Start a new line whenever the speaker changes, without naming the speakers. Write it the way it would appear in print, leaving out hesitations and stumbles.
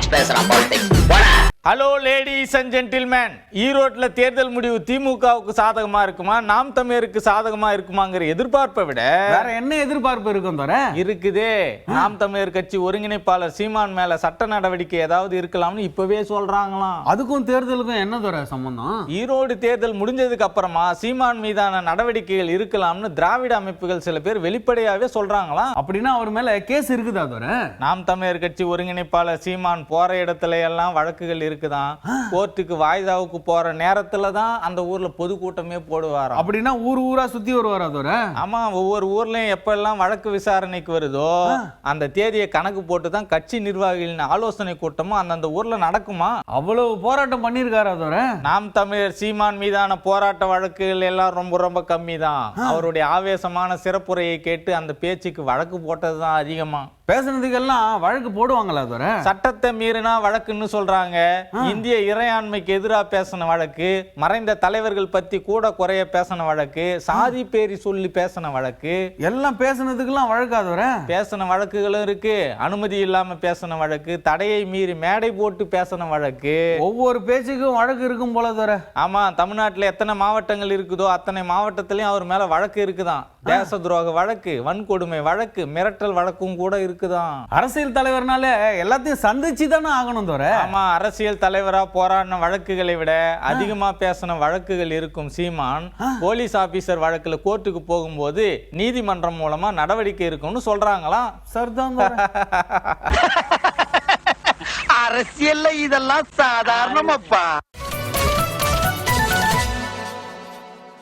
Politics பேசுறான் politics.
Hello ladies and gentlemen, ஈரோட்ல தேர்தல் முடிவு திமுகவுக்கு சாதகமா இருக்குமா, நாம் தமிழருக்கு சாதகமா இருக்குமாங்கிற எதிர்பார்ப்பை விட
வேற என்ன எதிர்பார்ப்பு இருக்கும் தோற
இருக்குதே. நாம் தமிழர் கட்சி ஒருங்கிணைப்பாளர் சீமான் மேல சட்ட நடவடிக்கை ஏதாவது இருக்கலாம்னு இப்பவே சொல்றாங்களாம்.
அதுக்கும் தேர்தலுக்கும் என்ன தோற சம்பந்தம்?
ஈரோடு தேர்தல் முடிஞ்சதுக்கு அப்புறமா சீமான் மீதான நடவடிக்கைகள் இருக்கலாம்னு திராவிட அமைப்புகள் சில பேர் வெளிப்படையாவே சொல்றாங்களாம்.
அப்படின்னா அவர் மேல கேஸ் இருக்குதா தோற?
நாம் தமிழர் கட்சி ஒருங்கிணைப்பாளர் சீமான் போற இடத்துல எல்லாம் வழக்குகள் இருக்குதான். கோர்ட்டுக்கு வாய்தாவுக்கு போற நேரத்துல தான் அந்த ஊர்ல பொதுக்கூட்டமே போடுவாராம்.
அப்படின்னா ஊர் ஊரா சுத்தி வருவாரா தோற?
ஆமா, ஒவ்வொரு ஊர்லயும் எப்பெல்லாம் வழக்கு விசாரணைக்கு வருதோ அந்த தேதியை கணக்கு போட்டு தான் கட்சி நிர்வாகிகளின் ஆலோசனை கூட்டமும் அந்தந்த ஊர்ல நடக்குமா.
அவ்வளவு போராட்டம் பண்ணிருக்காரா தோற?
நாம் தமிழர் சீமான் மீதான போராட்ட வழக்குகள் எல்லாம் ரொம்ப ரொம்ப கம்மி தான். அவருடைய ஆவேசமான சிறப்புரையை கேட்டு அந்த பேச்சுக்கு வழக்கு போட்டதுதான் அதிகமா.
பேசுனதுக்கெல்லாம் வழக்கு போடுவாங்களா தோற?
சட்டத்தை மீறினா வழக்குன்னு சொல்றாங்க. இந்திய இறையாண்மைக்கு எதிராக பேசின வழக்கு, மறைந்த தலைவர்கள் பத்தி கூட குறைய பேசின வழக்கு, சாதி பேரி சொல்லி பேசின வழக்கு,
எல்லாம் பேசுனதுக்கெல்லாம் வழக்கா தோற?
பேசின வழக்குகளும் இருக்கு, அனுமதி இல்லாம பேசின வழக்கு, தடையை மீறி மேடை போட்டு பேசின வழக்கு.
ஒவ்வொரு பேச்சுக்கும் வழக்கு இருக்கும் போல தோற.
ஆமா, தமிழ்நாட்டுல எத்தனை மாவட்டங்கள் இருக்குதோ அத்தனை மாவட்டத்திலயும் அவர் மேல வழக்கு இருக்குதான். தேச துரோக வழக்கு, வன்கொடுமை வழக்கு, மிரட்டல் வழக்கும் கூட இருக்குதான்.
அரசியல் தலைவர்னால எல்லாத்தையும் சந்திச்சு தானே ஆகணும் தோற.
ஆமா, அரசியல் தலைவரா போராடின வழக்குகளை விட அதிகமா பேசின வழக்குகள் இருக்கும் சீமான் போலீஸ் ஆபீசர் வழக்குல கோர்ட்டுக்கு போகும்போது நீதிமன்றம் மூலமா நடவடிக்கை இருக்கும்னு சொல்றாங்களாம்.
சரிதான்.
அரசியல்ல இதெல்லாம் சாதாரணமாப்பா.